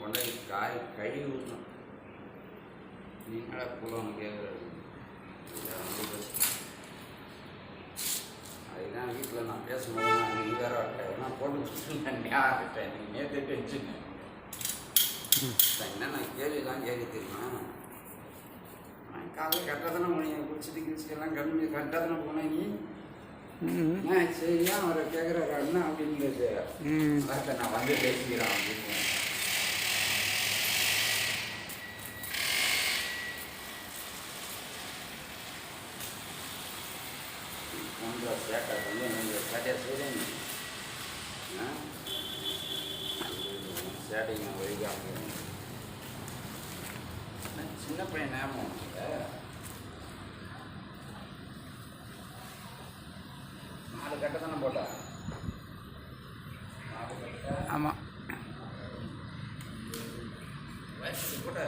கொண்டு கழுவி ஊற்றணும். நீங்களா புலம் கேட்குறது அதுதான் வீட்டில் நான் பேசும்போது நான் நீ வேற ஏன்னா போட்டு யார்கிட்டேன் நீங்கள் நேற்று வச்சுங்க என்ன நான் கேள்விலாம் கேட்க தெரியுமா? நான் காலையில் கரெக்டாக தானே போனீங்க குளிச்சுட்டு கிழிச்சிட்டெல்லாம் கம்மி கரெக்டாக தானே போனேன் நீ சரியா அவரை கேட்குறாரு அண்ணா அப்படின்றது அதான் நான் வந்து பேசிக்கிறேன் அப்படின்னு ஒன்றரை சேட்டை வந்து நீங்கள் சேட்டையாக செய்கிறீங்க சேட்டைங்க ஒழிக்காம சின்ன பையன் ஞாபகம் நாலு கட்டை தானே போட்டா? நாலு கட்டை ஆமாம் வயசுக்கு போட்ட